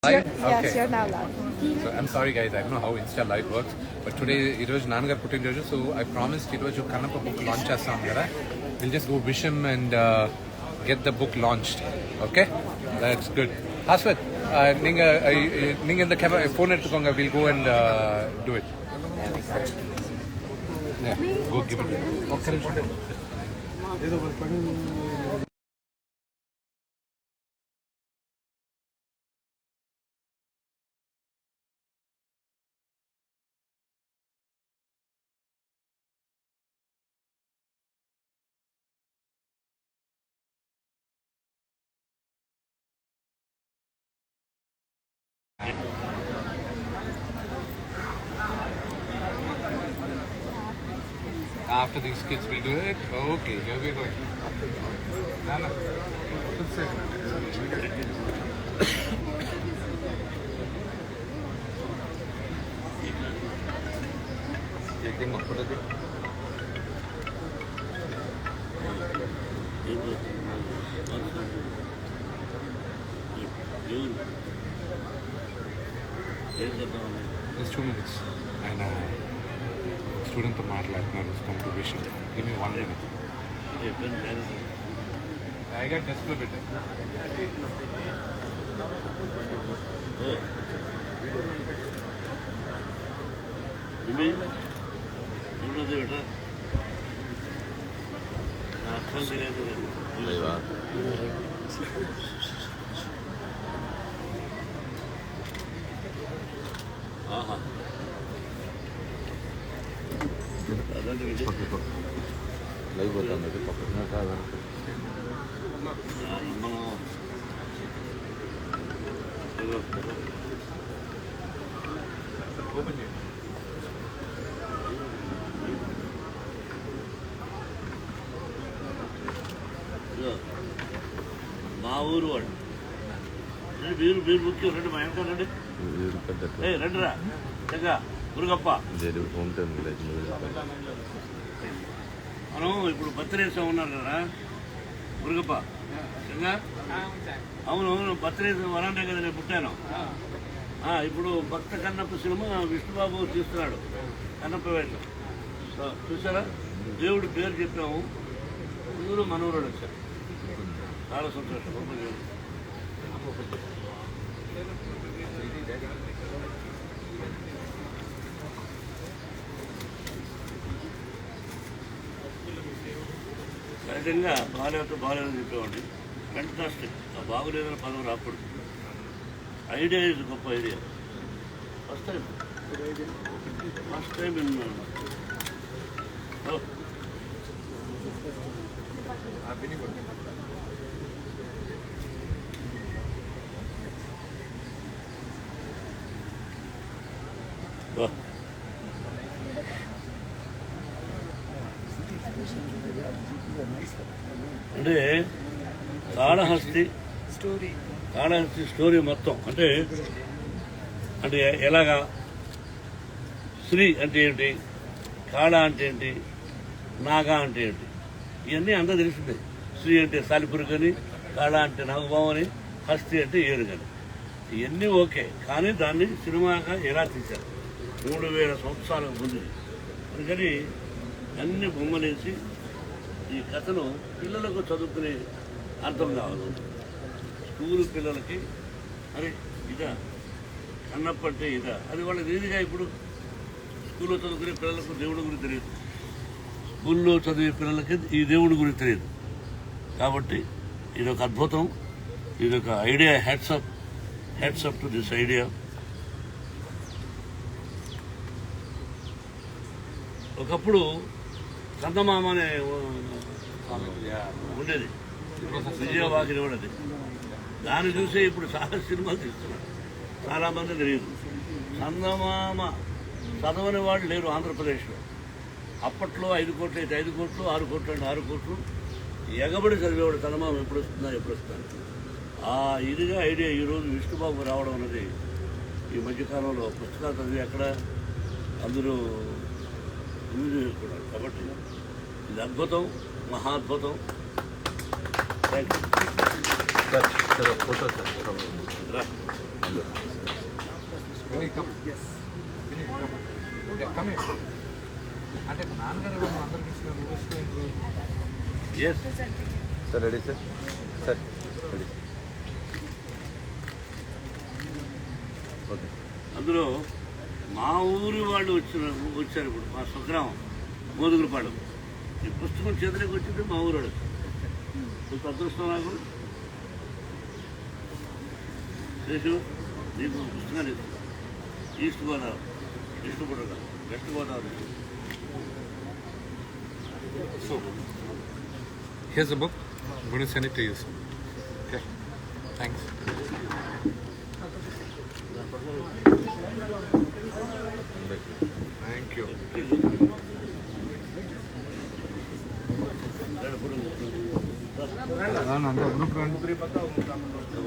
Live? Yes, Okay. you're now live. So I'm sorry guys, I don't know how Insta Live works, but today ఈరోజు నాన్నగారు పుట్టినరోజు, so I promised ఈరోజు Kannappa book launch చేస్తాం కదా, we'll just go wish him and get the book launched. Okay? That's good. Aswat, நீங்க இந்த camera phone எடுத்துக்கோங்க, we'll go and do it. Yeah, go give it. Okay. After these kids will do it. Okay, here we go. Nana, good say. Taking up for the Just 2 minutes. And student to maatladunnaru, come to wish him. Give me 1 minute. I got just a bit. Live పోతుంది పక్కన కాదు మా ఊరు వాడు మీరు మీరు ముఖ్యం రండి, మా ఎంత రండి, రండిరా చక్కగా మురుగప్ప. మనం ఇప్పుడు బర్త్డేస్ ఉన్నారు కదా మురుగప్ప చక్కగా. అవును బర్త్డేస్ వరండే కదా నేను పుట్టాను. ఇప్పుడు భక్త కన్నప్ప సినిమా విష్ణుబాబు తీస్తున్నాడు, కన్నప్ప వేషం చూసారా. దేవుడి పేరు చెప్పాము, అందరూ మనవరాడు వచ్చారు, చాలా సంతోషం. సహజంగా బాగాలేదని చెప్పేవాడిని, ఫెంటాస్టిక్. ఆ బాగులేదని పదం రాకూడదు. ఐడియా ఇది గొప్ప ఐడియా. ఫస్ట్ టైం విన్నాను. అంటే కాళహస్తి స్టోరీ మొత్తం అంటే ఎలాగా, శ్రీ అంటే ఏంటి, కాళ అంటే ఏంటి, నాగా అంటే ఏంటి, ఇవన్నీ అందరూ తెలిసిందే. శ్రీ అంటే సాలిపురుగని, కాళ అంటే నాగబావని, హస్తి అంటే ఏరుగని, ఇవన్నీ ఓకే. కానీ దాన్ని సినిమాగా ఎలా తీశారు 3000 సంవత్సరాలకు ముందు. అందుకని అన్ని బొమ్మలేసి ఈ కథను పిల్లలకు చదువుకునే అర్థం కావాలి. స్కూలు పిల్లలకి అరే ఇదా కన్నప్ప అంటే ఇదా, అది వాళ్ళకి ఈజీగా. ఇప్పుడు స్కూల్లో చదువుకునే పిల్లలకు దేవుడి గురించి తెలియదు, స్కూల్లో చదివే పిల్లలకి ఈ దేవుడి గురించి తెలియదు. కాబట్టి ఇదొక అద్భుతం, ఇదొక idea. Hats up to this idea. ఒకప్పుడు చందమామ అనే ఉండేది, విజయవాహిని ఉండేది. దాన్ని చూసే ఇప్పుడు చాలా సినిమాలు తీస్తున్నారు, చాలామంది తెలియదు. చందమామ చదవని వాళ్ళు లేరు ఆంధ్రప్రదేశ్లో. అప్పట్లో 5 కోట్లు అయితే 5 కోట్లు, 6 కోట్లు అంటే 6 కోట్లు ఎగబడి చదివేవాడు చందమామ ఎప్పుడు వస్తుందని. ఆ ఇదిగా ఐడియా ఈరోజు విష్ణుబాబు రావడం అన్నది ఈ మధ్యకాలంలో పుస్తకాలు చదివి అక్కడ అందరూ యూజ్ చేసుకున్నారు. కాబట్టి ఇది అద్భుతం, మహాద్భుతం. Thank you. Vinny, come. Vinny, come. Yeah, come here. అంటే నాన్నగారు వాళ్ళు అందరికి ఇచ్చిన rules yes sir ready sir sir ready okay అందులో మా ఊరి వాళ్ళు వచ్చారు ఇప్పుడు మా స్వగ్రామం మోదుగులపాడు ఈ పుస్తకం చేతిలోకి వచ్చింది మా ఊరోడు కొంత అదృష్టం నాకు శేషు నీకు పుస్తకాలు east Godavari east Godavari west Godavari So, here's the book. I'm going to send it to you soon. Okay. Thanks. Thank you. Group